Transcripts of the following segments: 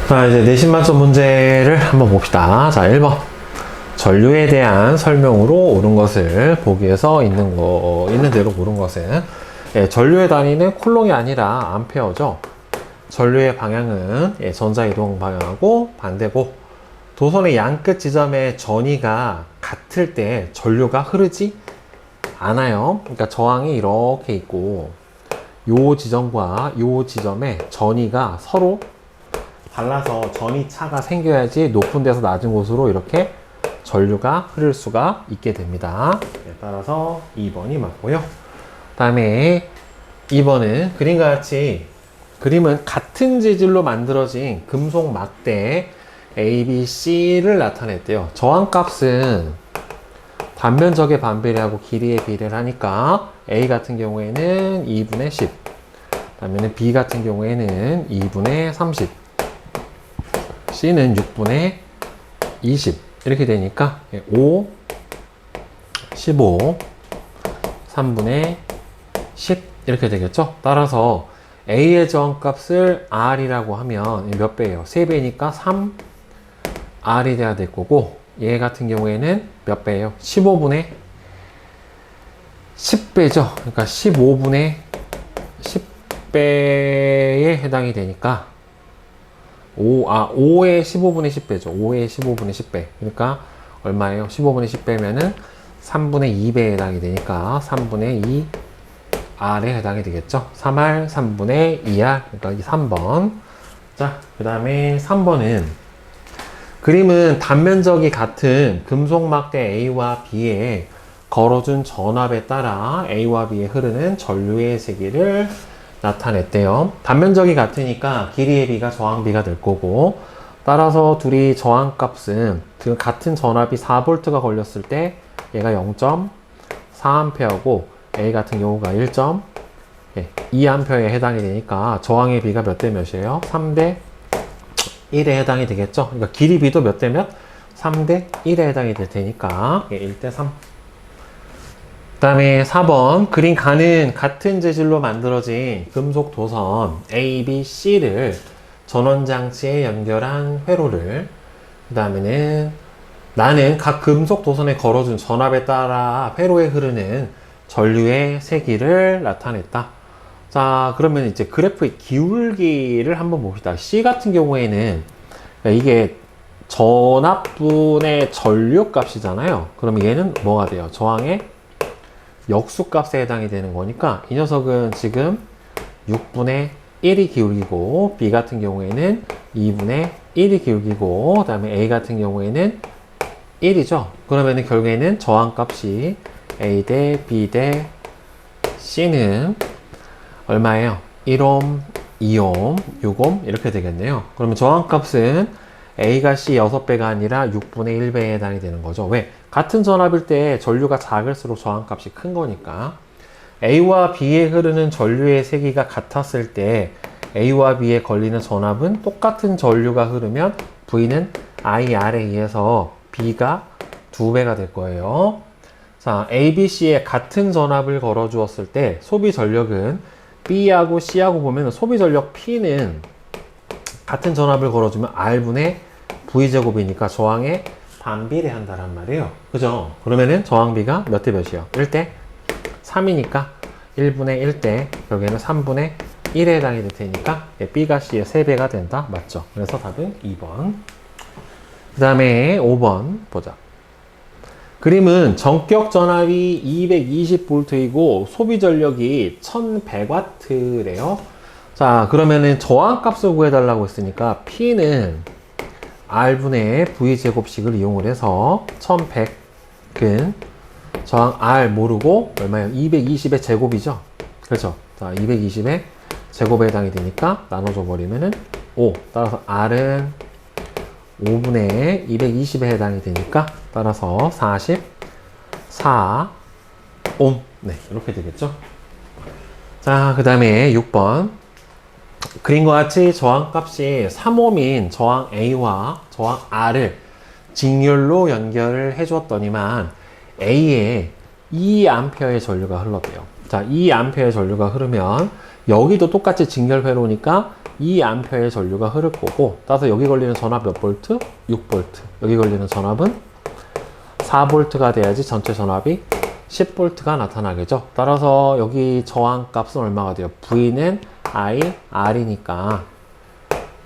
자, 이제 내신 만점 문제를 한번 봅시다. 자, 1번. 전류에 대한 설명으로 옳은 것을 보기에서 있는 대로 고른 것은, 전류의 단위는 쿨롱이 아니라 암페어죠. 전류의 방향은 전자이동 방향하고 반대고, 도선의 양끝 지점의 전위가 같을 때 전류가 흐르지 않아요. 그러니까 저항이 이렇게 있고, 요 지점과 요 지점의 전위가 서로 달라서 전위 차가 생겨야지 높은 데서 낮은 곳으로 이렇게 전류가 흐를 수가 있게 됩니다. 따라서 2번이 맞고요. 그 다음에 2번은 그림과 같이, 그림은 같은 재질로 만들어진 금속 막대 A, B, C를 나타냈대요. 저항값은 단면적에 반비례하고 길이에 비례를 하니까 A 같은 경우에는 2분의 10, 그다음에 B 같은 경우에는 2분의 30, C는 6분의 20 이렇게 되니까 5, 15, 3분의 10 이렇게 되겠죠. 따라서 A의 저항값을 R이라고 하면 몇 배예요? 3배니까 3R이 돼야 될 거고, 얘 같은 경우에는 몇 배예요? 15분의 10배죠. 그러니까 15분의 10배에 해당이 되니까 5의 15분의 10배죠. 5의 15분의 10배. 그러니까 얼마예요? 15분의 10배면은 3분의 2배에 해당이 되니까 3분의 2R에 해당이 되겠죠. 3R, 3분의 2R. 그러니까 이 3번. 자, 그 다음에 3번은 그림은 단면적이 같은 금속 막대 A와 B에 걸어준 전압에 따라 A와 B에 흐르는 전류의 세기를 나타냈대요. 단면적이 같으니까 길이의 B가 저항비가 될 거고, 따라서 둘이 저항값은 같은 전압이 4V가 걸렸을 때 얘가 0.4A고 A 같은 경우가 1.2A에 해당이 되니까 저항의 B가 몇 대 몇이에요? 3대 1에 해당이 되겠죠. 그러니까 길이 B도 몇 대 몇? 3대 1에 해당이 될 테니까 1대 3. 그 다음에 4번, 그림 가는 같은 재질로 만들어진 금속 도선 A, B, C를 전원장치에 연결한 회로를, 그 다음에는 나는 각 금속 도선에 걸어준 전압에 따라 회로에 흐르는 전류의 세기를 나타냈다. 자, 그러면 이제 그래프의 기울기를 한번 봅시다. C 같은 경우에는 이게 전압분의 전류 값이잖아요. 그럼 얘는 뭐가 돼요? 저항의 역수값에 해당이 되는 거니까 이 녀석은 지금 6분의 1이 기울기고, B 같은 경우에는 2분의 1이 기울기고, 그 다음에 A 같은 경우에는 1이죠. 그러면 결국에는 저항값이 A 대 B 대 C는 얼마예요? 1옴, 2옴, 6옴 이렇게 되겠네요. 그러면 저항값은 A가 C 6배가 아니라 6분의 1배에 해당이 되는 거죠. 왜? 같은 전압일 때 전류가 작을수록 저항값이 큰 거니까. A와 B에 흐르는 전류의 세기가 같았을 때 A와 B에 걸리는 전압은 똑같은 전류가 흐르면 V는 IR에 의해서 B가 2배가 될 거예요. 자, A, B, C에 같은 전압을 걸어 주었을 때 소비 전력은 B하고 C하고 보면 소비 전력 P는 같은 전압을 걸어주면 R분의 V제곱이니까 저항에 반비례한다란 말이에요. 그죠? 그러면은 저항비가 몇 대 몇이요? 1대 3이니까 1분의 1대 여기에는 3분의 1에 해당이 될 테니까 B가 C의 3배가 된다. 맞죠? 그래서 답은 2번. 그 다음에 5번 보자. 그림은 전격 전압이 220V이고 소비 전력이 1100W래요. 자, 그러면은 저항값을 구해달라고 했으니까 P는 R분의 V제곱식을 이용을 해서 1100은 저항 R 모르고 얼마예요? 220의 제곱이죠. 그렇죠. 자, 220의 제곱에 해당이 되니까 나눠줘 버리면은 5. 따라서 R은 5분의 220에 해당이 되니까 따라서 44옴. 네, 이렇게 되겠죠. 자, 그 다음에 6번. 그림과 같이 저항값이 3옴인 저항 A와 저항 R을 직렬로 연결을 해주었더니만 A에 2A의 전류가 흘렀대요. 자, 2A의 전류가 흐르면 여기도 똑같이 직렬 회로니까 2A의 전류가 흐를 거고, 따라서 여기 걸리는 전압 몇 볼트? 6V. 여기 걸리는 전압은 4V가 돼야지 전체 전압이 10V가 나타나겠죠. 따라서 여기 저항값은 얼마가 돼요? V는 IR이니까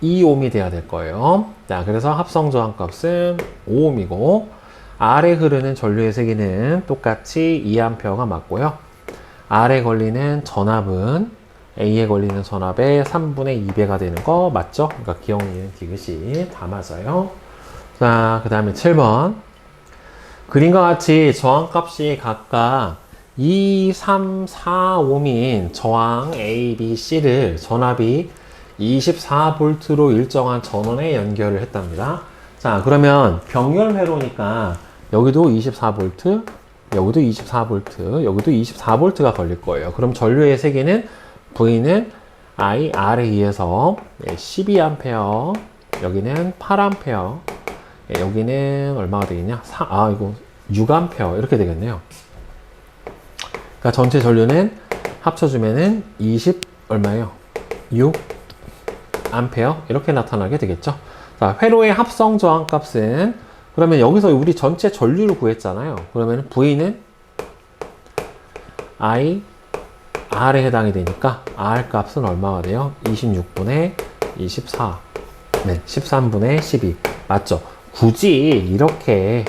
2ohm이 돼야 될 거예요. 자, 그래서 합성 저항값은 5ohm이고, R에 흐르는 전류의 세기는 똑같이 2A가 맞고요. R에 걸리는 전압은 A에 걸리는 전압의 3분의 2배가 되는 거 맞죠? 그러니까 기억니은 디귿이 다 맞아요. 자, 그 다음에 7번. 그림과 같이 저항값이 각각 2, 3, 4ohm인 저항 A, B, C를 전압이 24V로 일정한 전원에 연결을 했답니다. 자, 그러면 병렬 회로니까 여기도 24V, 여기도 24V, 여기도 24V가 걸릴 거예요. 그럼 전류의 세기는 V는 IR에 의해서 12A, 여기는 8A, 여기는 얼마가 되겠냐? 이거 6A 이렇게 되겠네요. 그러니까 전체 전류는 합쳐주면은 20 얼마예요? 6A 이렇게 나타나게 되겠죠. 자, 회로의 합성 저항 값은 그러면 여기서 우리 전체 전류를 구했잖아요. 그러면 V는 R에 해당이 되니까 R 값은 얼마가 돼요? 26분의 24. 네, 13분의 12. 맞죠? 굳이 이렇게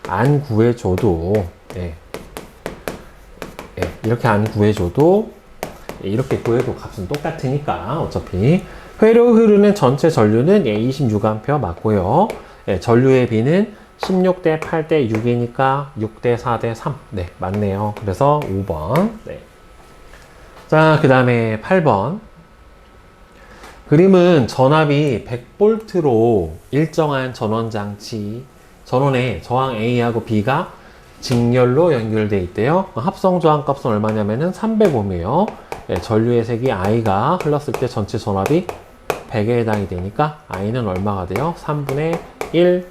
안 구해줘도, 이렇게 안 구해줘도, 이렇게 구해도 값은 똑같으니까, 어차피. 회로 흐르는 전체 전류는 26A 맞고요. 전류의 비는 16대 8대 6이니까 6대 4대 3. 네, 맞네요. 그래서 5번. 네. 자, 그 다음에 8번. 그림은 전압이 100V로 일정한 전원장치, 전원에 저항 A하고 B가 직렬로 연결되어 있대요. 합성 저항 값은 얼마냐면은 300ohm이에요. 전류의 색이 I가 흘렀을 때 전체 전압이 100에 해당이 되니까 I는 얼마가 돼요? 3분의 1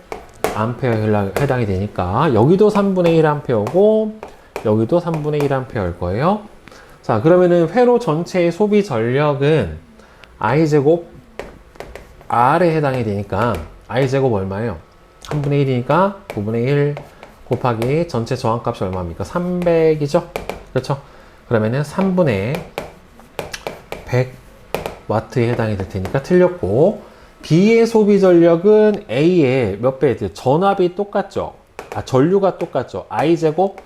암페어에 해당이 되니까 여기도 3분의 1 암페어고 여기도 3분의 1 암페어일 거예요. 자, 그러면은 회로 전체의 소비 전력은 I제곱 R에 해당이 되니까 I제곱 얼마예요? 3분의 1이니까 9분의 1 곱하기 전체 저항값이 얼마입니까? 300이죠? 그렇죠? 그러면은 3분의 100W에 해당이 될 테니까 틀렸고, B의 소비 전력은 A의 몇 배 돼요? 전압이 똑같죠? 전류가 똑같죠? I제곱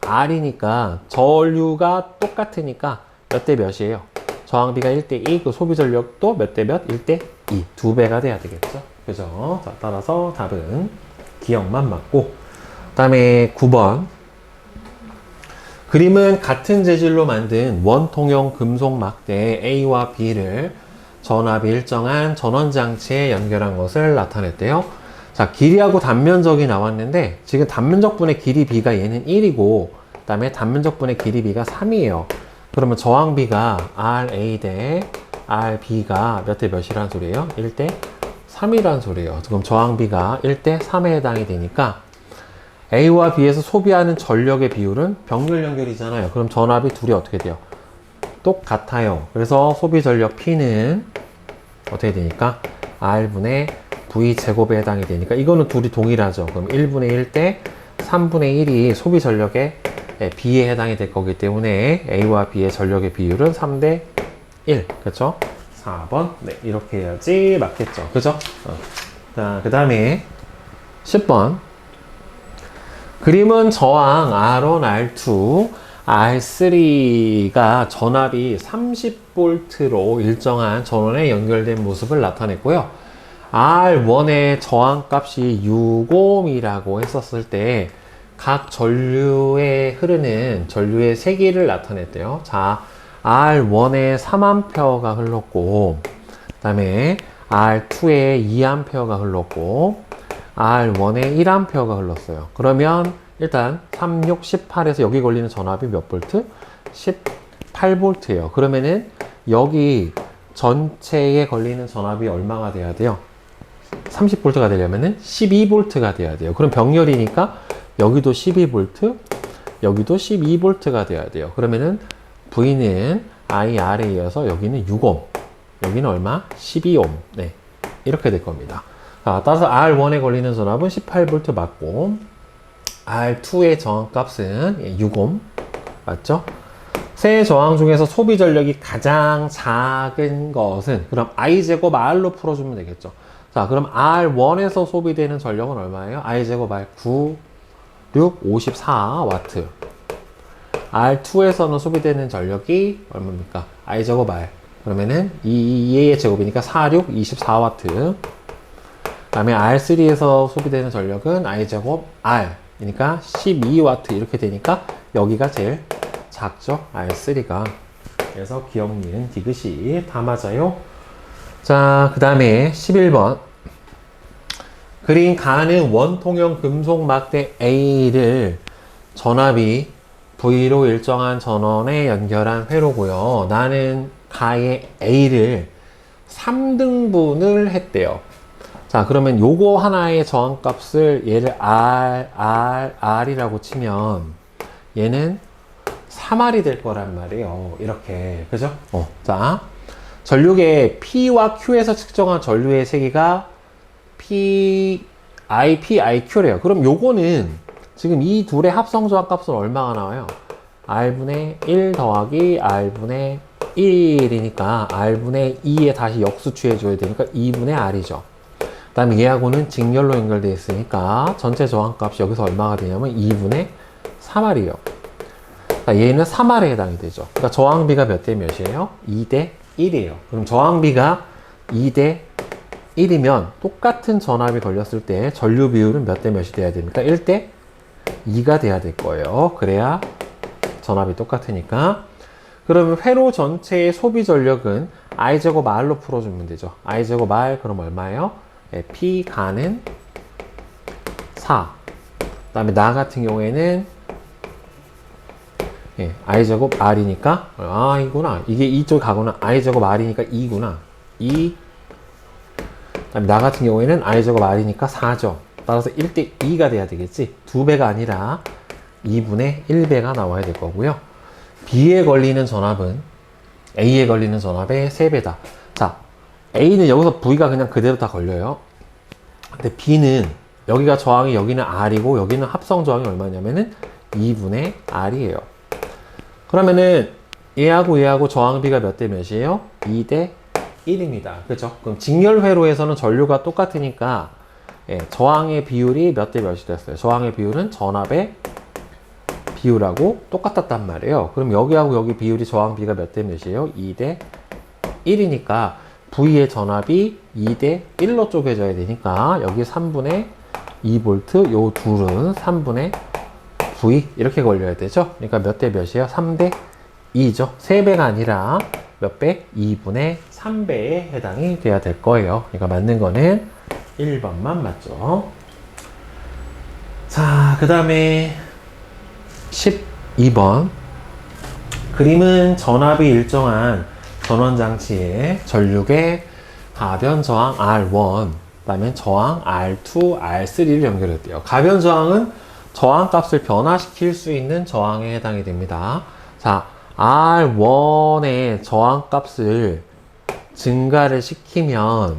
R이니까 전류가 똑같으니까 몇 대 몇이에요? 저항비가 1대 2, 그 소비 전력도 몇 대 몇? 1대 2. 2배가 돼야 되겠죠? 그죠? 자, 따라서 답은 기억만 맞고, 그 다음에 9번. 그림은 같은 재질로 만든 원통형 금속 막대 A와 B를 전압이 일정한 전원장치에 연결한 것을 나타냈대요. 자, 길이하고 단면적이 나왔는데 지금 단면적분의 길이 B가 얘는 1이고 그 다음에 단면적분의 길이 B가 3이에요. 그러면 저항비가 RA 대 RB가 몇 대 몇이란 소리예요? 1대 3이란 소리예요. 그럼 저항비가 1대 3에 해당이 되니까 A와 B에서 소비하는 전력의 비율은 병렬 연결이잖아요. 그럼 전압이 둘이 어떻게 돼요? 똑같아요. 그래서 소비 전력 P는 어떻게 되니까? R분의 V 제곱에 해당이 되니까 이거는 둘이 동일하죠. 그럼 1분의 1 대 3분의 1이 소비 전력의 B에 해당이 될 거기 때문에 A와 B의 전력의 비율은 3대 1. 그렇죠? 4번. 네, 이렇게 해야지 맞겠죠. 그죠? 자, 그 다음에 10번. 그림은 저항 R1, R2, R3가 전압이 30V로 일정한 전원에 연결된 모습을 나타냈고요. R1의 저항값이 6ohm이라고 했었을 때 각 전류에 흐르는 전류의 세기를 나타냈대요. 자, R1에 3A가 흘렀고, 그 다음에 R2에 2A가 흘렀고, R1에 1A가 흘렀어요. 그러면 일단 3, 6, 18에서 여기 걸리는 전압이 몇 볼트? 18V예요. 그러면은 여기 전체에 걸리는 전압이 얼마가 돼야 돼요? 30V가 되려면은 12V가 돼야 돼요. 그럼 병렬이니까 여기도 12V, 여기도 12V가 돼야 돼요. 그러면은 V는 IR에 이어서 여기는 6ohm. 여기는 얼마? 12옴. 네. 이렇게 될 겁니다. 자, 따라서 R1에 걸리는 전압은 18V 맞고, R2의 저항값은 6옴. 맞죠? 세 저항 중에서 소비 전력이 가장 작은 것은, 그럼 I제곱 R로 풀어주면 되겠죠. 자, 그럼 R1에서 소비되는 전력은 얼마예요? I제곱 R 9, 6, 54W. R2에서는 소비되는 전력이 얼마입니까? I제곱 R. 그러면은 2의 제곱이니까 4, 6, 24W. 그 다음에 R3에서 소비되는 전력은 I제곱 R. 그러니까 12W 이렇게 되니까 여기가 제일 작죠? R3가. 그래서 기억, 니은, 디귿이 다 맞아요. 자, 그 다음에 11번. 그린 가는 원통형 금속 막대 A를 전압이 V로 일정한 전원에 연결한 회로고요. 나는 가의 A를 3등분을 했대요. 자, 그러면 요거 하나의 저항값을 얘를 R이라고 치면 얘는 3R이 될 거란 말이에요. 이렇게. 그죠? 자, 전류의 P와 Q에서 측정한 전류의 세기가 PIQ래요. 그럼 요거는 지금 이 둘의 합성 저항값은 얼마가 나와요? R분의 1 더하기 R분의 1이니까 R분의 2에 다시 역수 취해줘야 되니까 2분의 R이죠. 그 다음에 얘하고는 직렬로 연결되어 있으니까 전체 저항값이 여기서 얼마가 되냐면 2분의 3R이에요. 그러니까 얘는 3R에 해당이 되죠. 그러니까 저항비가 몇 대 몇이에요? 2대 1이에요. 그럼 저항비가 2대 1이면 똑같은 전압이 걸렸을 때 전류 비율은 몇 대 몇이 돼야 됩니까? 1대 2가 돼야 될 거예요. 그래야 전압이 똑같으니까. 그러면 회로 전체의 소비 전력은 I제곱 R로 풀어주면 되죠. I제곱 R 그럼 얼마예요? 네, P 가는 4. 그 다음에 나 같은 경우에는 I제곱 R이니까 이구나. 이게 이쪽 가고는 I제곱 R이니까 2구나. 2. 그다음에 나 같은 경우에는 I제곱 R이니까 4죠. 따라서 1대 2가 돼야 되겠지. 2배가 아니라 2분의 1배가 나와야 될 거고요. B에 걸리는 전압은 A에 걸리는 전압의 3배다. 자, A는 여기서 V가 그냥 그대로 다 걸려요. 근데 B는 여기가 저항이 여기는 R이고 여기는 합성 저항이 얼마냐면은 2분의 R이에요. 그러면은 얘하고 저항비가 몇 대 몇이에요? 2대 1입니다. 그죠? 그럼 직렬 회로에서는 전류가 똑같으니까 저항의 비율이 몇 대 몇이 됐어요. 저항의 비율은 전압의 비율하고 똑같았단 말이에요. 그럼 여기하고 여기 비율이 저항비가 몇 대 몇이에요? 2대 1이니까 V의 전압이 2대 1로 쪼개져야 되니까 여기 3분의 2V, 요 둘은 3분의 V 이렇게 걸려야 되죠. 그러니까 몇 대 몇이에요? 3대 2죠. 3배가 아니라 몇 배? 2분의 3배에 해당이 돼야 될 거예요. 그러니까 맞는 거는 1번만 맞죠. 자, 그 다음에 12번. 그림은 전압이 일정한 전원장치에 전류계 가변 저항 R1, 그 다음에 저항 R2, R3를 연결했대요. 가변 저항은 저항값을 변화시킬 수 있는 저항에 해당이 됩니다. 자, R1의 저항값을 증가를 시키면,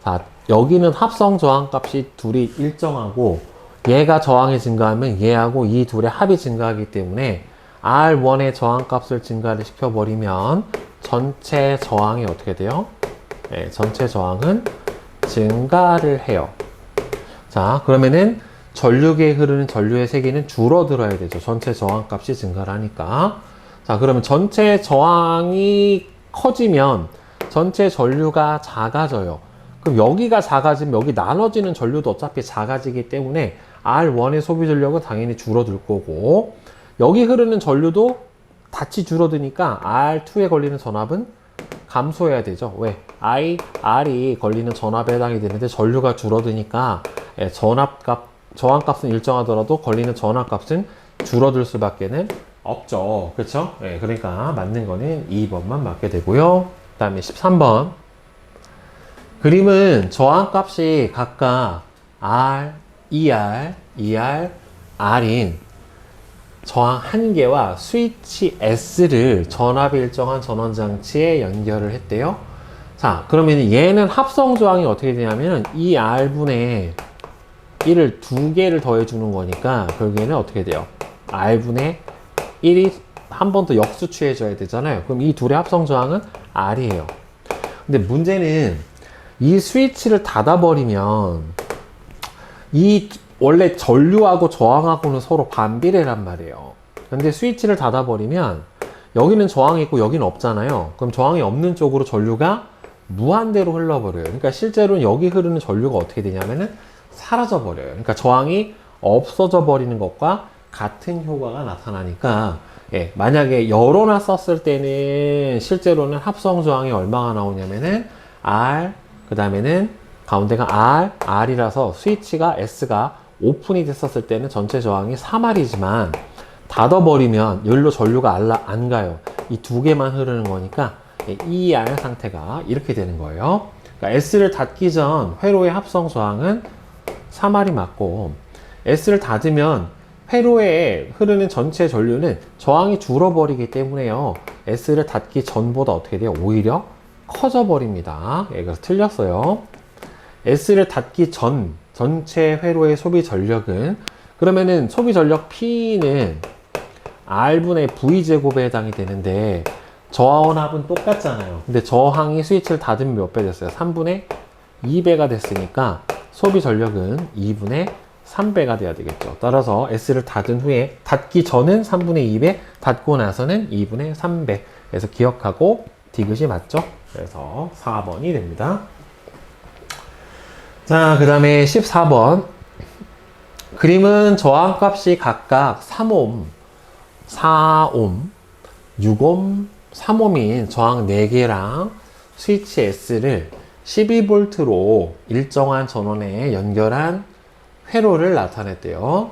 자, 여기는 합성 저항값이 둘이 일정하고 얘가 저항이 증가하면 얘하고 이 둘의 합이 증가하기 때문에 R1의 저항값을 증가를 시켜버리면 전체 저항이 어떻게 돼요? 네, 전체 저항은 증가를 해요. 자, 그러면은 전류계에 흐르는 전류의 세기는 줄어들어야 되죠. 전체 저항값이 증가를 하니까. 자, 그러면 전체 저항이 커지면 전체 전류가 작아져요. 그럼 여기가 작아지면 여기 나눠지는 전류도 어차피 작아지기 때문에 R1의 소비 전력은 당연히 줄어들 거고, 여기 흐르는 전류도 같이 줄어드니까 R2에 걸리는 전압은 감소해야 되죠. 왜? R이 걸리는 전압에 해당이 되는데 전류가 줄어드니까 저항값은 일정하더라도 걸리는 전압값은 줄어들 수밖에는 없죠. 그렇죠? 그러니까 맞는 거는 2번만 맞게 되고요. 그 다음에 13번. 그림은 저항값이 각각 R, ER, R인 저항 1개와 스위치 S를 전압이 일정한 전원장치에 연결을 했대요. 자, 그러면 얘는 합성 조항이 어떻게 되냐면은 이 R분의 1을 두 개를 더해주는 거니까 결국에는 어떻게 돼요? R분의 1이 한 번 더 역수 취해줘야 되잖아요. 그럼 이 둘의 합성 조항은 R이에요. 근데 문제는 이 스위치를 닫아버리면 이 원래 전류하고 저항하고는 서로 반비례란 말이에요. 근데 스위치를 닫아버리면 여기는 저항이 있고 여기는 없잖아요. 그럼 저항이 없는 쪽으로 전류가 무한대로 흘러버려요. 그러니까 실제로는 여기 흐르는 전류가 어떻게 되냐면은 사라져 버려요. 그러니까 저항이 없어져 버리는 것과 같은 효과가 나타나니까, 예, 만약에 열어놨었을 때는 실제로는 합성 저항이 얼마가 나오냐면은 R, 그 다음에는 가운데가 R이라서 스위치가 S가 오픈이 됐었을 때는 전체 저항이 3R이지만 닫아버리면 열로 전류가 안 가요. 이 두 개만 흐르는 거니까 ER 상태가 이렇게 되는 거예요. 그러니까 S를 닫기 전 회로의 합성 저항은 3R이 맞고, S를 닫으면 회로에 흐르는 전체 전류는 저항이 줄어버리기 때문에요. S를 닫기 전보다 어떻게 돼요? 오히려 커져 버립니다. 예, 그래서 틀렸어요. S를 닫기 전 전체 회로의 소비 전력은, 그러면은 소비 전력 P는 R분의 V제곱에 해당이 되는데 저항합은 똑같잖아요. 근데 저항이 스위치를 닫으면 몇 배 됐어요? 3분의 2배가 됐으니까 소비 전력은 2분의 3배가 돼야 되겠죠. 따라서 S를 닫은 후에, 닫기 전은 3분의 2배, 닫고 나서는 2분의 3배. 그래서 기억하고 디귿이 맞죠? 그래서 4번이 됩니다. 자, 그 다음에 14번. 그림은 저항값이 각각 3옴, 4옴, 6옴, 3옴인 저항 4개랑 스위치 S를 12V로 일정한 전원에 연결한 회로를 나타냈대요.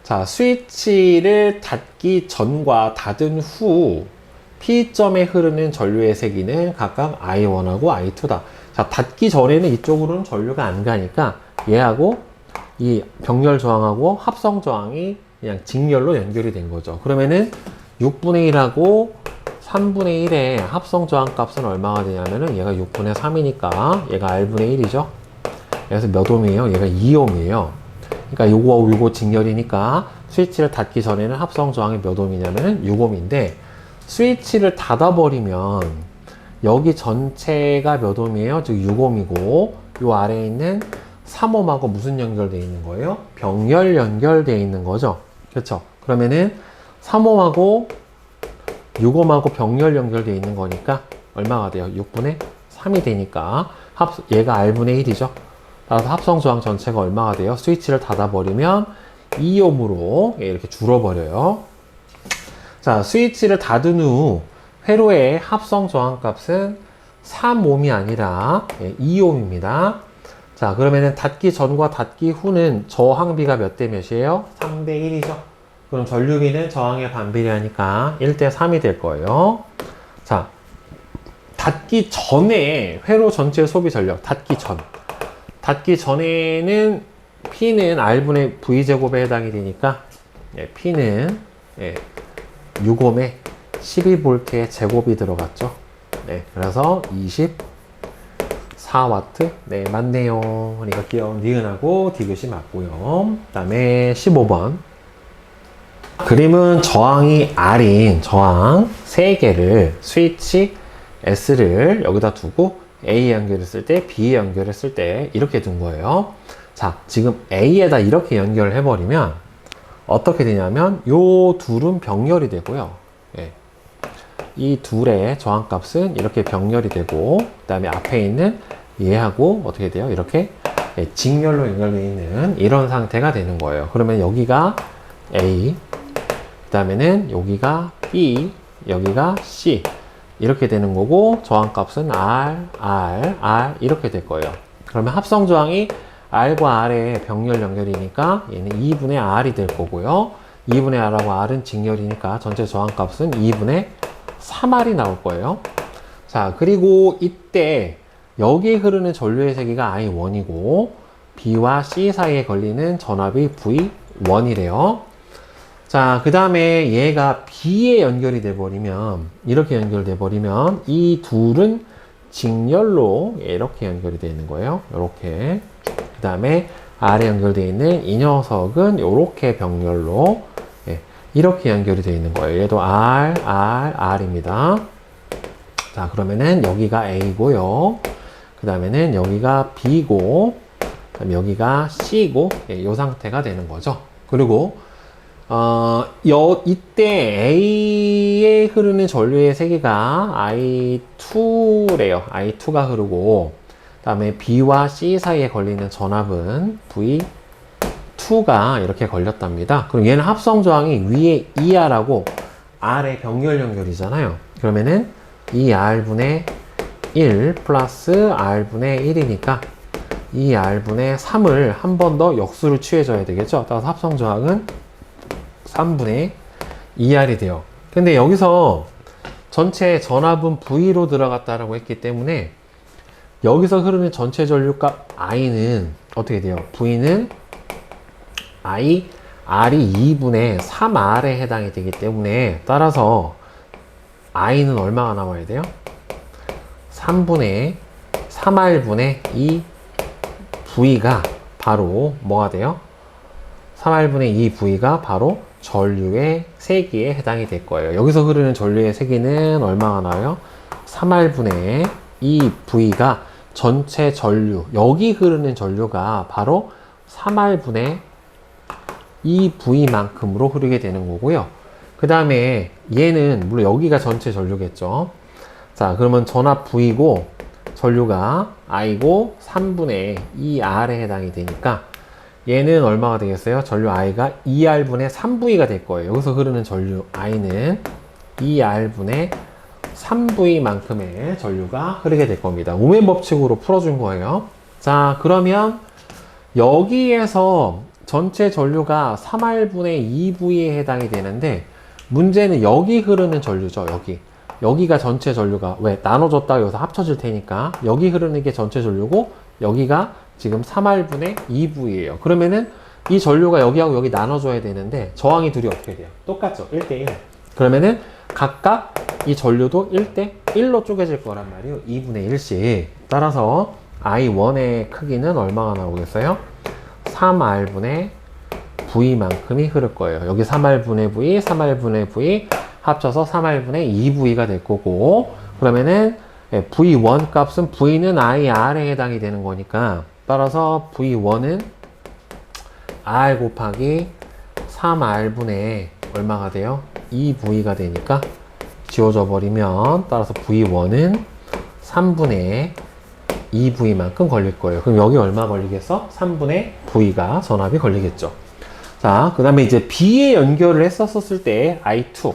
자, 스위치를 닫기 전과 닫은 후 P점에 흐르는 전류의 세기는 각각 I1하고 I2다. 자, 닫기 전에는 이쪽으로는 전류가 안 가니까 얘하고 이 병렬 저항하고 합성 저항이 그냥 직렬로 연결이 된 거죠. 그러면은 6분의 1하고 3분의 1의 합성 저항 값은 얼마가 되냐면은 얘가 6분의 3이니까 얘가 R분의 1이죠. 그래서 몇 옴이에요? 얘가 2옴이에요. 그러니까 요거 직렬이니까 스위치를 닫기 전에는 합성 저항이 몇 옴이냐면은 6옴인데, 스위치를 닫아버리면 여기 전체가 몇 옴이에요? 즉 6옴이고, 요 아래에 있는 3옴하고 무슨 연결되어 있는 거예요? 병렬 연결되어 있는 거죠. 그렇죠? 그러면은 3옴하고 6옴하고 병렬 연결되어 있는 거니까 얼마가 돼요? 6분의 3이 되니까 얘가 R분의 1이죠. 따라서 합성 저항 전체가 얼마가 돼요? 스위치를 닫아버리면 2옴으로 이렇게 줄어버려요. 자, 스위치를 닫은 후 회로의 합성 저항 값은 3옴이 아니라 2옴입니다. 자, 그러면은 닫기 전과 닫기 후는 저항비가 몇 대 몇이에요? 3대 1이죠. 그럼 전류비는 저항에 반비례하니까 1대 3이 될 거예요. 자, 닫기 전에 회로 전체 소비 전력, 닫기 전에는 P는 R분의 V제곱에 해당이 되니까, P는 6옴에 12V의 제곱이 들어갔죠. 그래서 24W. 맞네요. 그러니까 귀여운 니은하고 디귿이 맞고요. 그 다음에 15번. 그림은 저항이 R인 저항 3개를 스위치 S를 여기다 두고 A 연결했을 때, B 연결했을 때 이렇게 둔 거예요. 자, 지금 A에다 이렇게 연결을 해버리면 어떻게 되냐면 요 둘은 병렬이 되고요. 이 둘의 저항값은 이렇게 병렬이 되고, 그 다음에 앞에 있는 얘하고 어떻게 돼요? 이렇게 직렬로 연결되어 있는 이런 상태가 되는 거예요. 그러면 여기가 A, 그 다음에는 여기가 B, 여기가 C 이렇게 되는 거고, 저항값은 R 이렇게 될 거예요. 그러면 합성 저항이 R과 R의 병렬 연결이니까 얘는 2분의 R이 될 거고요. 2분의 R하고 R은 직렬이니까 전체 저항값은 2분의 3R이 나올 거예요. 자, 그리고 이때 여기에 흐르는 전류의 세기가 I1이고 B와 C 사이에 걸리는 전압이 V1이래요. 자, 그 다음에 얘가 B에 연결이 돼버리면, 이렇게 연결돼 버리면 이 둘은 직렬로 이렇게 연결이 되어 있는 거예요. 이렇게. 그 다음에 R에 연결되어 있는 이 녀석은 이렇게 병렬로 이렇게 연결이 되어 있는 거예요. 얘도 R입니다. 자, 그러면은 여기가 A고요. 그 다음에는 여기가 B고, 그 다음에 여기가 C고, 이 상태가 되는 거죠. 그리고 이때 A에 흐르는 전류의 세기가 I2래요. I2가 흐르고, 그 다음에 B와 C 사이에 걸리는 전압은 V2가 이렇게 걸렸답니다. 그럼 얘는 합성 저항이 위에 ER하고 R의 병렬 연결이잖아요. 그러면은 ER분의 1 플러스 R분의 1이니까 ER분의 3을 한 번 더 역수를 취해줘야 되겠죠. 따라서 합성 저항은 3분의 2R이 돼요. 근데 여기서 전체 전압은 V로 들어갔다라고 했기 때문에 여기서 흐르는 전체 전류값 I는 어떻게 돼요? V는 R이 2분의 3R에 해당이 되기 때문에 따라서 I는 얼마가 나와야 돼요? 3분의 3R분의 2 V가 바로 뭐가 돼요? 3R분의 2 V가 바로 전류의 세기에 해당이 될 거예요. 여기서 흐르는 전류의 세기는 얼마가 나와요? 3R분의 2 V가 전체 전류, 여기 흐르는 전류가 바로 3R분의 2 V만큼으로 흐르게 되는 거고요. 그 다음에 얘는 물론 여기가 전체 전류겠죠. 자, 그러면 전압 V고 전류가 I고 3분의 2R에 해당이 되니까 얘는 얼마가 되겠어요? 전류 I가 2R분의 3V가 될 거예요. 여기서 흐르는 전류 I는 2R분의 3V만큼의 전류가 흐르게 될 겁니다. 오멘 법칙으로 풀어준 거예요. 자, 그러면 여기에서 전체 전류가 3R분의 2V에 해당이 되는데 문제는 여기 흐르는 전류죠. 여기가 전체 전류가 왜 나눠졌다가 여기서 합쳐질 테니까 여기 흐르는 게 전체 전류고 여기가 지금 3R분의 2V예요. 그러면은 이 전류가 여기하고 여기 나눠줘야 되는데 저항이 둘이 어떻게 돼요? 똑같죠? 1대1. 그러면은 각각 이 전류도 1대1로 쪼개질 거란 말이에요. 2분의 1씩. 따라서 I1의 크기는 얼마가 나오겠어요? 3R분의 V만큼이 흐를 거예요. 여기 3R분의 V, 3R분의 V 합쳐서 3R분의 2V가 될 거고, 그러면은 V1 값은 V는 IR에 해당이 되는 거니까 따라서 V1은 R 곱하기 3R분의 얼마가 돼요? 2V가 되니까 지워져 버리면 따라서 V1은 3분의 2V만큼 걸릴 거예요. 그럼 여기 얼마 걸리겠어? 3분의 V가 전압이 걸리겠죠. 자, 그 다음에 이제 B에 연결을 했었을 때 I2.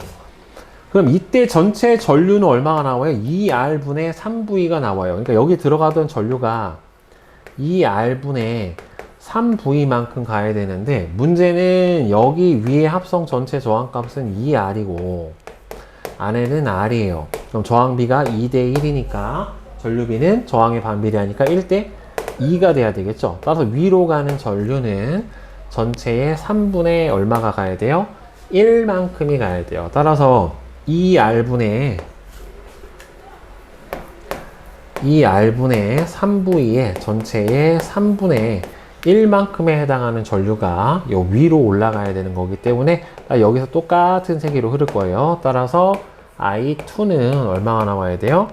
그럼 이때 전체 전류는 얼마가 나와요? 2R분의 3V가 나와요. 그러니까 여기 들어가던 전류가 2R분의 3V만큼 가야 되는데 문제는 여기 위에 합성 전체 저항값은 2R이고 안에는 R이에요. 그럼 저항비가 2대1이니까 전류비는 저항에 반비례하니까 1대2가 돼야 되겠죠. 따라서 위로 가는 전류는 전체의 3분의 얼마가 가야 돼요? 1만큼이 가야 돼요. 따라서 2R분의 3V의 전체의 3분의 1만큼에 해당하는 전류가 요 위로 올라가야 되는 거기 때문에 여기서 똑같은 세기로 흐를 거예요. 따라서 I2는 얼마가 나와야 돼요?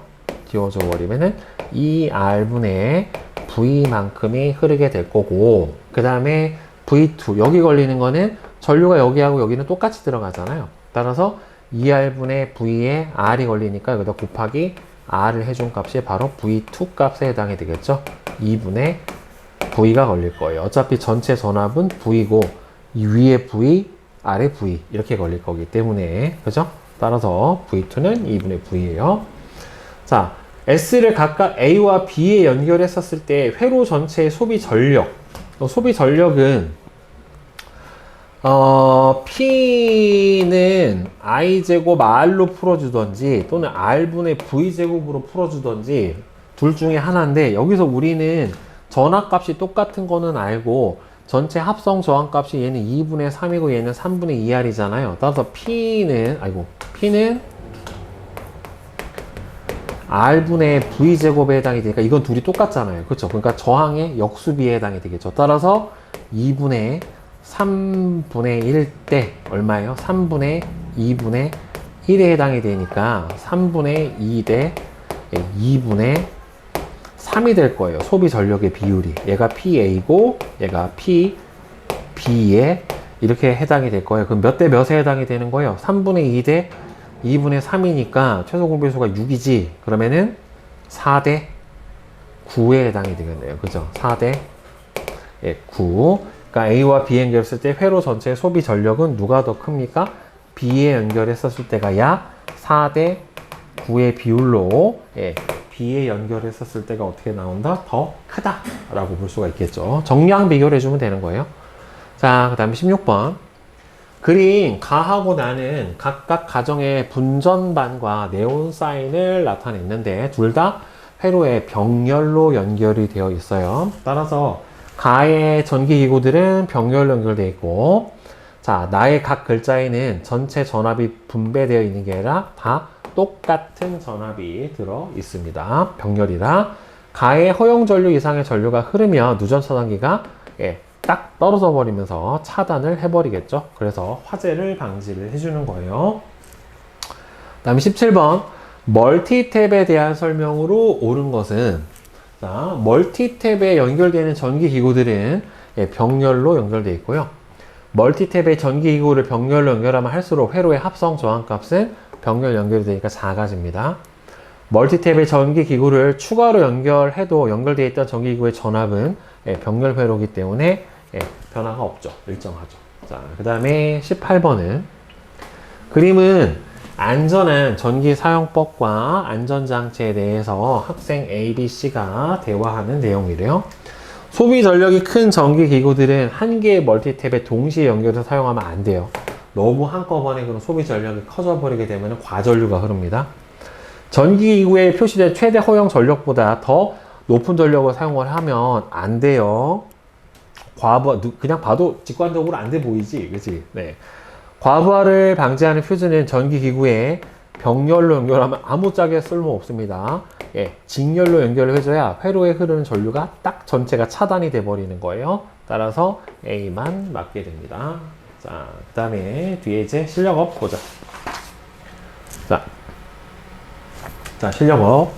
지워져 버리면은 2R분의 V만큼이 흐르게 될 거고, 그 다음에 V2 여기 걸리는 거는 전류가 여기하고 여기는 똑같이 들어가잖아요. 따라서 2R분의 V에 R이 걸리니까 여기다 곱하기 R을 해준 값이 바로 V2 값에 해당이 되겠죠. 2분의 V가 걸릴 거예요. 어차피 전체 전압은 V고 이 위에 V, 아래 V 이렇게 걸릴 거기 때문에 그죠? 따라서 V2는 2분의 V예요. 자, S를 각각 A와 B에 연결했었을 때 회로 전체의 소비 전력. 소비 전력은 P는 I제곱 R로 풀어주던지 또는 R분의 V제곱으로 풀어주던지 둘 중에 하나인데 여기서 우리는 전압값이 똑같은 거는 알고 전체 합성 저항값이 얘는 2분의 3이고 얘는 3분의 2R이잖아요. 따라서 P는 R분의 V제곱에 해당이 되니까 이건 둘이 똑같잖아요. 그렇죠? 그러니까 저항의 역수비에 해당이 되겠죠. 따라서 2분의 3분의 1 때 얼마예요? 3분의 2분의 1에 해당이 되니까 3분의 2 대 2분의 3이 될 거예요. 소비 전력의 비율이. 얘가 PA고 얘가 PB에 이렇게 해당이 될 거예요. 그럼 몇 대 몇에 해당이 되는 거예요? 3분의 2 대 2분의 3이니까 최소 공배수가 6이지. 그러면은 4대 9에 해당이 되겠네요. 그죠? 4대 9. 그러니까 A와 B 연결했을 때 회로 전체의 소비 전력은 누가 더 큽니까? B에 연결했었을 때가 약 4대 9의 비율로 B에 연결했었을 때가 어떻게 나온다? 더 크다 라고 볼 수가 있겠죠. 정량 비교를 해주면 되는 거예요. 자, 그 다음에 16번. 그린 가하고 나는 각각 가정의 분전반과 네온 사인을 나타냈는데 둘 다 회로의 병렬로 연결이 되어 있어요. 따라서 가의 전기기구들은 병렬로 연결되어 있고, 자, 나의 각 글자에는 전체 전압이 분배되어 있는 게 아니라 다 똑같은 전압이 들어 있습니다. 병렬이라. 가의 허용 전류 이상의 전류가 흐르면 누전 차단기가 딱 떨어져 버리면서 차단을 해버리겠죠. 그래서 화재를 방지를 해주는 거예요. 그 다음에 17번. 멀티탭에 대한 설명으로 옳은 것은, 자, 멀티탭에 연결되는 전기기구들은 병렬로 연결되어 있고요. 멀티탭의 전기기구를 병렬로 연결하면 할수록 회로의 합성 저항값은 병렬 연결이 되니까 작아집니다. 멀티탭의 전기기구를 추가로 연결해도 연결되어 있던 전기기구의 전압은 병렬 회로이기 때문에 변화가 없죠. 일정하죠. 자, 그 다음에 18번은 그림은 안전한 전기 사용법과 안전장치에 대해서 학생 A, B, C가 대화하는 내용이래요. 소비 전력이 큰 전기기구들은 한 개의 멀티탭에 동시에 연결해서 사용하면 안 돼요. 너무 한꺼번에 그런 소비 전력이 커져 버리게 되면 과전류가 흐릅니다. 전기기구에 표시된 최대 허용 전력보다 더 높은 전력을 사용을 하면 안 돼요. 과부하, 그냥 봐도 직관적으로 안 돼 보이지, 그치? 네. 과부하를 방지하는 퓨즈는 전기기구에 병렬로 연결하면 아무짝에 쓸모 없습니다. 직렬로 연결을 해줘야 회로에 흐르는 전류가 딱 전체가 차단이 돼 버리는 거예요. 따라서 A만 맞게 됩니다. 자, 그 다음에 뒤에 이제 실력업 보자. 자, 실력업.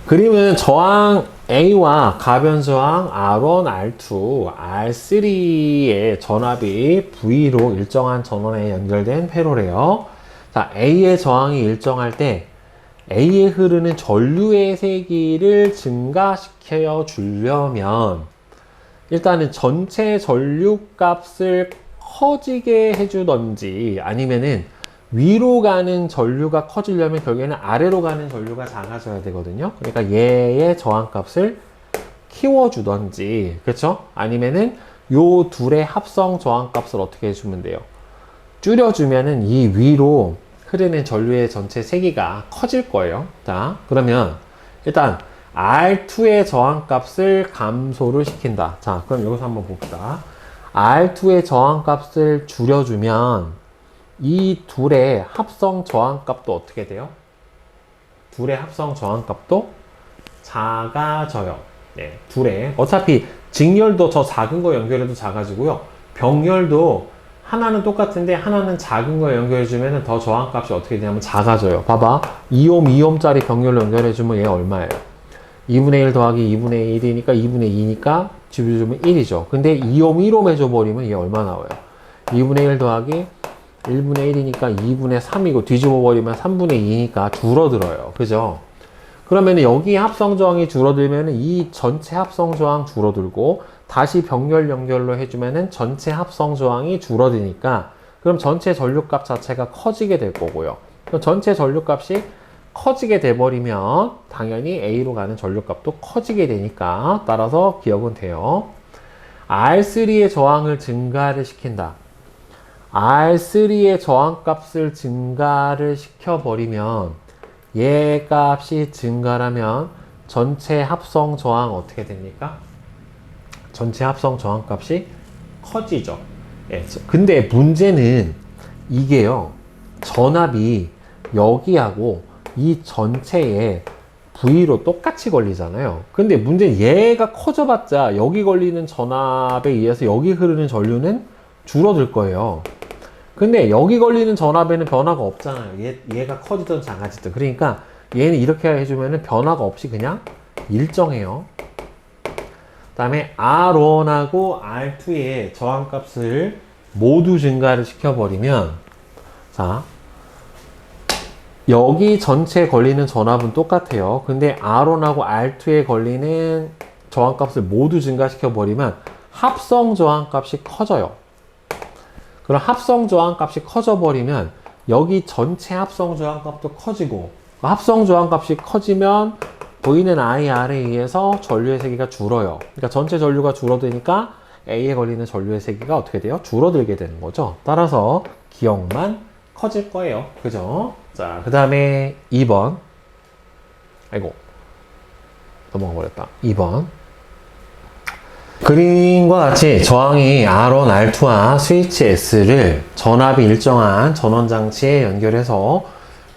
그림은 저항 A와 가변 저항 R1, R2, R3의 전압이 V로 일정한 전원에 연결된 회로래요. 자, A의 저항이 일정할 때 A에 흐르는 전류의 세기를 증가시켜 주려면 일단은 전체 전류 값을 커지게 해주던지 아니면은 위로 가는 전류가 커지려면 결국에는 아래로 가는 전류가 작아져야 되거든요. 그러니까 얘의 저항값을 키워주던지, 그렇죠? 아니면은 요 둘의 합성 저항값을 어떻게 해주면 돼요? 줄여주면은 이 위로 흐르는 전류의 전체 세기가 커질 거예요. 자, 그러면 일단 R2의 저항값을 감소를 시킨다. 자, 그럼 여기서 한번 봅시다. R2의 저항값을 줄여주면 이 둘의 합성 저항값도 어떻게 돼요? 둘의 합성 저항값도 작아져요. 네, 둘의 어차피 직렬도 저 작은 거 연결해도 작아지고요. 병렬도 하나는 똑같은데 하나는 작은 거 연결해주면 더 저항값이 어떻게 되냐면 작아져요. 봐봐. 2옴, 2옴짜리 병렬로 연결해주면 얘 얼마예요? 2분의 1 더하기 2분의 1이니까 2분의 2니까 집어주면 1이죠. 근데 2옴, 1옴 해줘버리면 얘 얼마 나와요? 2분의 1 더하기 1분의 1이니까 2분의 3이고 뒤집어버리면 3분의 2니까 줄어들어요. 그죠? 그러면 여기 합성 저항이 줄어들면 이 전체 합성 저항 줄어들고 다시 병렬 연결로 해주면 전체 합성 저항이 줄어드니까 그럼 전체 전류값 자체가 커지게 될 거고요. 그럼 전체 전류값이 커지게 돼버리면 당연히 A로 가는 전류값도 커지게 되니까 따라서 기억은 돼요. R3의 저항을 증가를 시킨다. R3의 저항값을 증가를 시켜버리면 얘 값이 증가하면 전체 합성 저항 어떻게 됩니까? 전체 합성 저항값이 커지죠. 예, 근데 문제는 이게요. 전압이 여기하고 이 전체에 V로 똑같이 걸리잖아요. 근데 문제는 얘가 커져봤자 여기 걸리는 전압에 의해서 여기 흐르는 전류는 줄어들 거예요. 근데 여기 걸리는 전압에는 변화가 없잖아요. 얘가 커지든 작아지든. 그러니까 얘는 이렇게 해주면 변화가 없이 그냥 일정해요. 그 다음에 R1하고 R2의 저항값을 모두 증가를 시켜버리면, 자, 여기 전체에 걸리는 전압은 똑같아요. 근데 R1하고 R2에 걸리는 저항값을 모두 증가시켜버리면 합성 저항값이 커져요. 그럼 합성 저항값이 커져버리면 여기 전체 합성 저항값도 커지고, 합성 저항값이 커지면 보이는 IR에 의해서 전류의 세기가 줄어요. 그러니까 전체 전류가 줄어드니까 A에 걸리는 전류의 세기가 어떻게 돼요? 줄어들게 되는 거죠. 따라서 기억만 커질 거예요. 그죠? 자, 그 다음에 2번. 아이고, 넘어가 버렸다. 2번. 그림과 같이 저항이 R1, R2와 스위치 S를 전압이 일정한 전원장치에 연결해서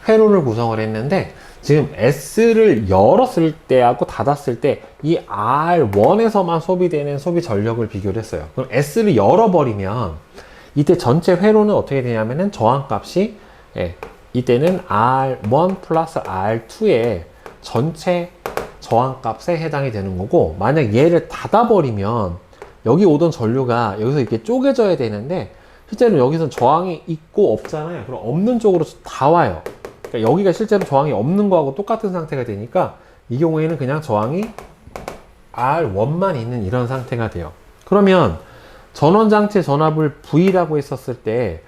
회로를 구성을 했는데, 지금 S를 열었을 때하고 닫았을 때 이 R1에서만 소비되는 소비 전력을 비교를 했어요. 그럼 S를 열어버리면 이때 전체 회로는 어떻게 되냐면은 저항값이, 이때는 R1 플러스 R2의 전체 저항값에 해당이 되는 거고, 만약 얘를 닫아버리면 여기 오던 전류가 여기서 이렇게 쪼개져야 되는데 실제로 여기서 저항이 있고 없잖아요. 그럼 없는 쪽으로 다 와요. 그러니까 여기가 실제로 저항이 없는 거하고 똑같은 상태가 되니까 이 경우에는 그냥 저항이 R1만 있는 이런 상태가 돼요. 그러면 전원장치 전압을 V라고 했었을 때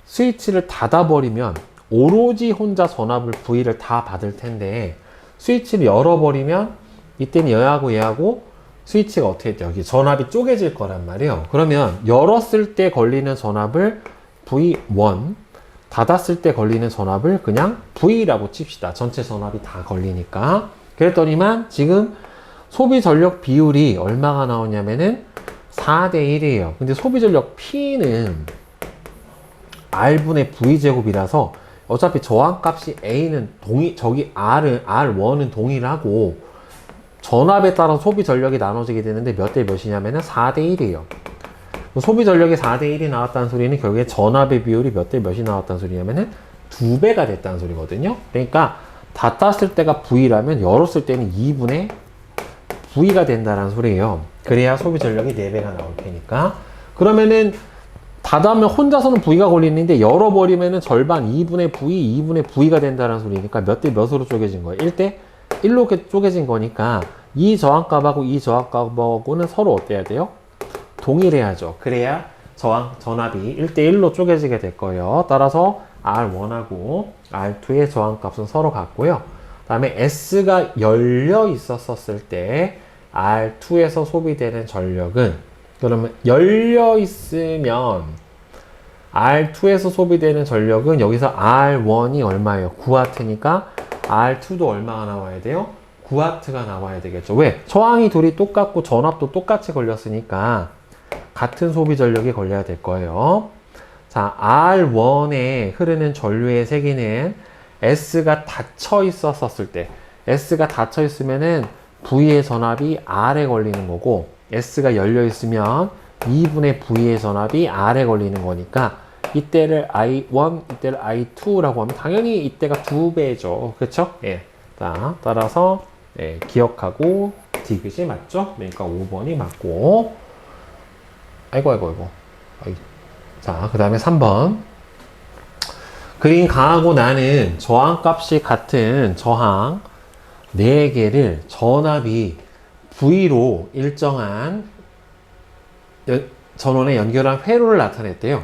스위치를 닫아버리면 오로지 혼자 전압을 V를 다 받을 텐데, 스위치를 열어버리면 이때는 얘하고 얘하고 스위치가 어떻게 돼요? 여기 전압이 쪼개질 거란 말이에요. 그러면 열었을 때 걸리는 전압을 V1, 닫았을 때 걸리는 전압을 그냥 V라고 칩시다. 전체 전압이 다 걸리니까. 그랬더니만 지금 소비 전력 비율이 얼마가 나오냐면은 4대1이에요. 근데 소비 전력 P는 R분의 V제곱이라서 어차피 저항값이 A는 저기 R1은 동일하고 전압에 따라 소비 전력이 나눠지게 되는데 몇 대 몇이냐면은 4대1이에요. 소비 전력이 4대1이 나왔다는 소리는 결국에 전압의 비율이 몇 대 몇이 나왔다는 소리냐면은 2배가 됐다는 소리거든요. 그러니까 닫았을 때가 V라면 열었을 때는 2분의 V가 된다는 소리예요. 그래야 소비 전력이 4배가 나올 테니까. 그러면은 닫으면 혼자서는 V가 걸리는데 열어버리면은 절반 2분의 V, 2분의 V가 된다는 소리니까 몇 대 몇으로 쪼개진 거예요? 1대 1로 쪼개진 거니까 이 저항값하고 이 저항값하고는 서로 어때야 돼요? 동일해야죠. 그래야 전압이 1대1로 쪼개지게 될 거예요. 따라서 R1하고 R2의 저항값은 서로 같고요. 그 다음에 S가 열려 있었을 때 R2에서 소비되는 전력은, 그러면 열려 있으면 R2에서 소비되는 전력은 여기서 R1이 얼마예요? 9W니까 R2도 얼마가 나와야 돼요? 9W가 나와야 되겠죠. 왜? 저항이 둘이 똑같고 전압도 똑같이 걸렸으니까 같은 소비 전력이 걸려야 될 거예요. 자, R1에 흐르는 전류의 세기는 S가 닫혀 있었을 때, S가 닫혀 있으면은 V의 전압이 R에 걸리는 거고, S가 열려 있으면 2분의 V의 전압이 R에 걸리는 거니까 이때를 I1, 이때를 I2라고 하면 당연히 이때가 2배죠. 그쵸? 예. 자, 따라서 기억하고 디귿이 맞죠? 그러니까 5번이 맞고. 아이고. 자, 그 다음에 3번. 그림 강하고 나는 저항값이 같은 저항 4개를 전압이 V로 일정한 전원에 연결한 회로를 나타냈대요.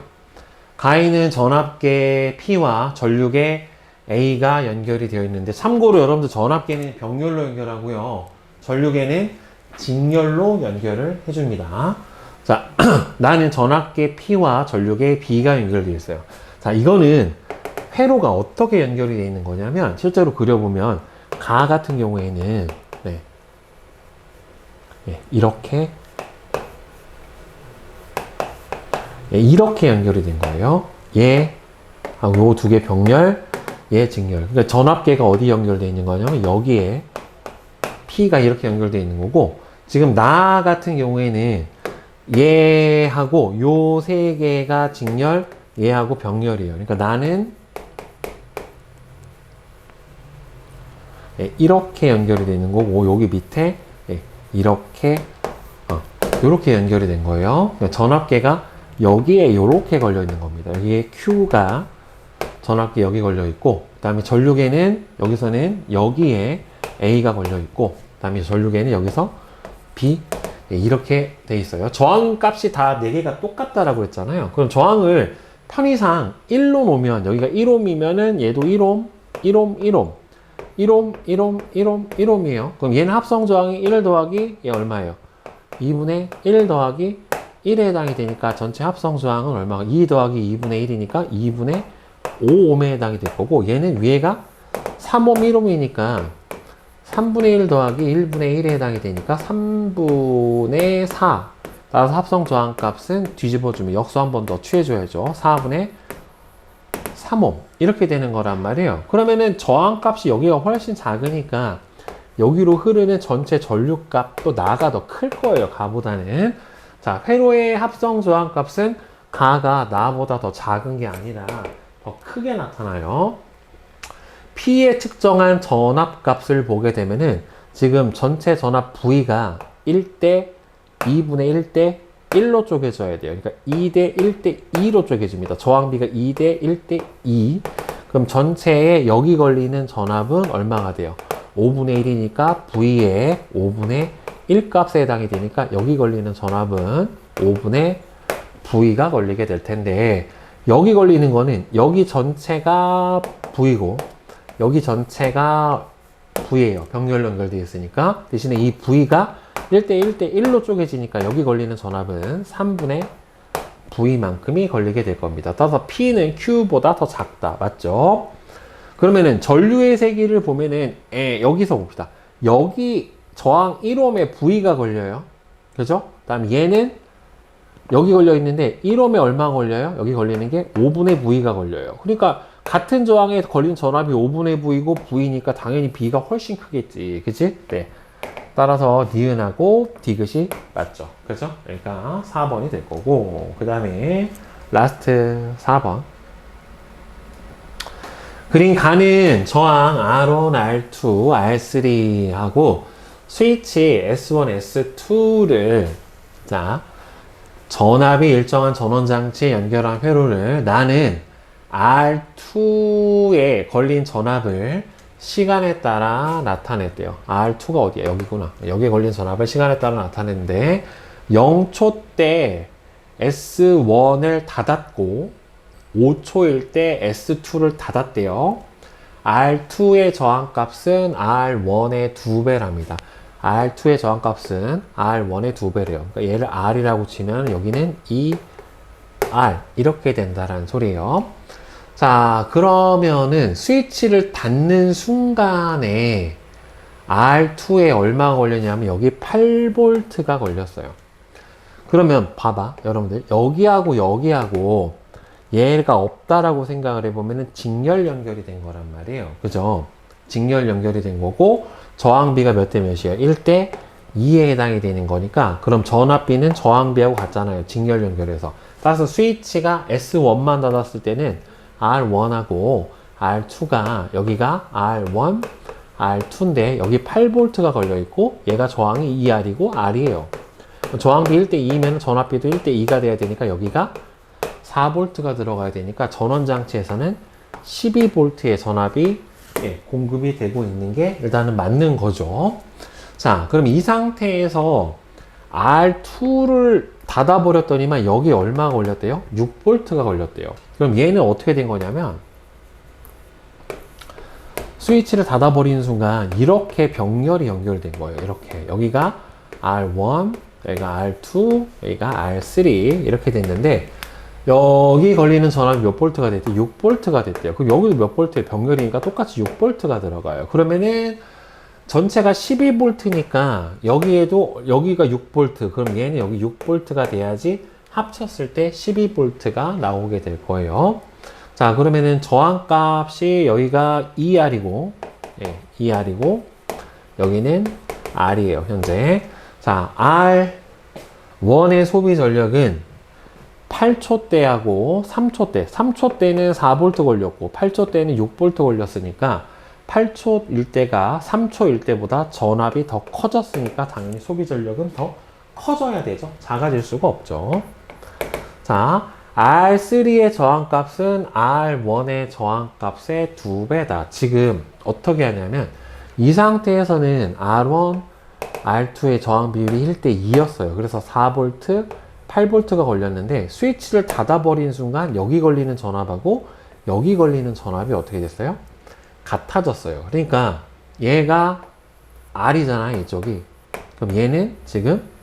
가에는 전압계 P와 전류계 A가 연결이 되어 있는데, 참고로 여러분들 전압계는 병렬로 연결하고요. 전류계는 직렬로 연결을 해줍니다. 자, 나는 전압계 P와 전류계 B가 연결되어 있어요. 자, 이거는 회로가 어떻게 연결이 되어 있는 거냐면, 실제로 그려보면 가 같은 경우에는 이렇게 이렇게 연결이 된 거예요. 얘하고 요 두 개 병렬, 얘 직렬. 그러니까 전압계가 어디 연결되어 있는 거냐면 여기에 P가 이렇게 연결되어 있는 거고, 지금 나 같은 경우에는 얘하고 요 세 개가 직렬, 얘하고 병렬이에요. 그러니까 나는 이렇게 연결이 되는 거고, 여기 밑에 이렇게 이렇게 연결이 된 거예요. 그러니까 전압계가 여기에 이렇게 걸려 있는 겁니다. 여기에 Q가 전압계 여기 걸려 있고, 그 다음에 전류계는 여기서는 여기에 A가 걸려 있고, 그 다음에 전류계는 여기서 B, 이렇게 돼 있어요. 저항 값이 다 4개가 똑같다라고 했잖아요. 그럼 저항을 편의상 1로 놓으면, 여기가 1옴이면은 얘도 1옴, 1옴, 1옴, 1옴, 1옴, 1옴, 1옴이에요. 그럼 얘는 합성 저항이 1 더하기 얘 얼마예요? 2분의 1 더하기 1에 해당이 되니까 전체 합성 저항은 얼마가? 2 더하기 2분의 1이니까 2분의 5옴에 해당이 될 거고, 얘는 위에가 3옴, 1옴이니까 3분의 1 더하기 1분의 1에 해당이 되니까 3분의 4. 따라서 합성 저항 값은 뒤집어주면 역수 한 번 더 취해줘야죠. 4분의 3옴. 이렇게 되는 거란 말이에요. 그러면은 저항 값이 여기가 훨씬 작으니까 여기로 흐르는 전체 전류 값도 나가 더 클 거예요. 가보다는. 자, 회로의 합성 저항 값은 가가 나보다 더 작은 게 아니라 더 크게 나타나요. P의 측정한 전압 값을 보게 되면은 지금 전체 전압 V가 1대 2분의 1대 1로 쪼개져야 돼요. 그러니까 2대 1대 2로 쪼개집니다. 저항비가 2대 1대 2. 그럼 전체에 여기 걸리는 전압은 얼마가 돼요? 5분의 1이니까 V의 5분의 1 값에 해당이 되니까 여기 걸리는 전압은 5분의 V가 걸리게 될 텐데, 여기 걸리는 거는 여기 전체가 V고 여기 전체가 V예요. 병렬로 연결되어 있으니까. 대신에 이 V가 1대 1대 1로 쪼개지니까 여기 걸리는 전압은 3분의 V만큼이 걸리게 될 겁니다. 따라서 P는 Q보다 더 작다. 맞죠? 그러면은 전류의 세기를 보면은 여기서 봅시다. 여기 저항 1옴에 V가 걸려요. 그죠? 다음 얘는 여기 걸려 있는데 1옴에 얼마 걸려요? 여기 걸리는 게 5분의 V가 걸려요. 그러니까 같은 저항에 걸린 전압이 5분의 V고 V니까 당연히 B가 훨씬 크겠지. 그치? 네. 따라서 니은하고 디귿이 맞죠. 그죠? 그러니까 4번이 될 거고, 그 다음에 라스트 4번. 그린 가는 저항 R1, R2, R3하고 스위치 S1, S2를, 자, 전압이 일정한 전원장치에 연결한 회로를 나는 R2에 걸린 전압을 시간에 따라 나타냈대요. R2가 어디야? 여기구나. 여기에 걸린 전압을 시간에 따라 나타냈는데 0초 때 S1을 닫았고 5초일 때 S2를 닫았대요. R2의 저항값은 R1의 2배랍니다. R2의 저항값은 R1의 2배래요. 그러니까 얘를 R이라고 치면 여기는 2R 이렇게 된다라는 소리예요. 자, 그러면은 스위치를 닫는 순간에 R2에 얼마가 걸렸냐면 여기 8V가 걸렸어요. 그러면 봐봐 여러분들, 여기하고 여기하고 얘가 없다라고 생각을 해보면은 직렬 연결이 된 거란 말이에요. 그죠? 직렬 연결이 된 거고 저항비가 몇 대 몇이에요? 1대 2에 해당이 되는 거니까, 그럼 전압비는 저항비하고 같잖아요. 직렬 연결해서. 따라서 스위치가 S1만 닫았을 때는 R1하고 R2가 여기가 R1, R2인데 여기 8V가 걸려 있고 얘가 저항이 2R이고 R이에요. 저항비 1대 2면 전압비도 1대 2가 돼야 되니까 여기가 4V가 들어가야 되니까 전원장치에서는 12V의 전압이 공급이 되고 있는 게 일단은 맞는 거죠. 자, 그럼 이 상태에서 R2를 닫아버렸더니만 여기 얼마가 걸렸대요? 6V가 걸렸대요. 그럼 얘는 어떻게 된 거냐면 스위치를 닫아버리는 순간 이렇게 병렬이 연결된 거예요. 이렇게 여기가 R1, 여기가 R2, 여기가 R3 이렇게 됐는데 여기 걸리는 전압이 몇 볼트가 됐대요? 6볼트가 됐대요. 그럼 여기도 몇 볼트의 병렬이니까 똑같이 6볼트가 들어가요. 그러면은 전체가 12볼트니까 여기에도 여기가 6볼트, 그럼 얘는 여기 6볼트가 돼야지 합쳤을 때 12볼트가 나오게 될 거예요. 자, 그러면은 저항값이 여기가 2R이고, 예, 2R이고, 여기는 R이에요, 현재. 자, R1의 소비 전력은 8초 때하고 3초 때. 3초 때는 4V 걸렸고, 8초 때는 6V 걸렸으니까, 8초일 때가 3초일 때보다 전압이 더 커졌으니까, 당연히 소비 전력은 더 커져야 되죠. 작아질 수가 없죠. 자, R3의 저항값은 R1의 저항값의 2배다. 지금 어떻게 하냐면 이 상태에서는 R1, R2의 저항 비율이 1대 2였어요. 그래서 4V, 8V가 걸렸는데 스위치를 닫아버린 순간 여기 걸리는 전압하고 여기 걸리는 전압이 어떻게 됐어요? 같아졌어요. 그러니까 얘가 R이잖아요, 이쪽이. 그럼 얘는 지금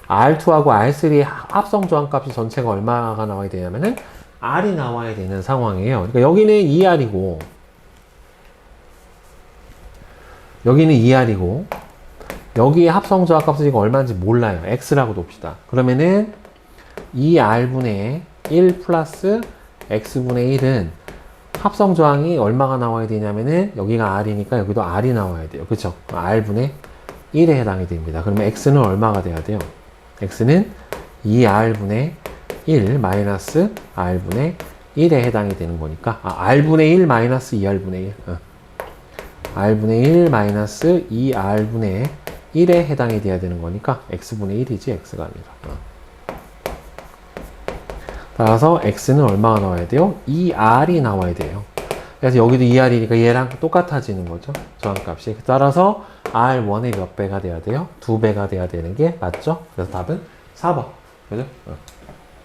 R2하고 R3의 합성 저항값이 전체가 얼마가 나와야 되냐면은 R이 나와야 되는 상황이에요. 그러니까 여기는 2R이고 여기는 2R이고 여기에 합성 저항값은 지금 얼마인지 몰라요. X라고 둡시다. 그러면은 2R분의 1 플러스 X분의 1은 합성 저항이 얼마가 나와야 되냐면은 여기가 R이니까 여기도 R이 나와야 돼요. 그쵸? R분의 1에 해당이 됩니다. 그러면 X는 얼마가 돼야 돼요? X는 2R분의 1 마이너스 R분의 1에 해당이 되는 거니까 R분의 1 마이너스 2R분의 1 R분의 1 마이너스 2R분의 1에 해당이 돼야 되는 거니까 X분의 1이지 X가 아니라 따라서 X는 얼마가 나와야 돼요? 2R이 나와야 돼요. 그래서 여기도 2R이니까 얘랑 똑같아지는 거죠. 저항값이. 따라서 R1의 몇 배가 돼야 돼요? 2배가 돼야 되는 게 맞죠? 그래서 답은 4번. 그죠?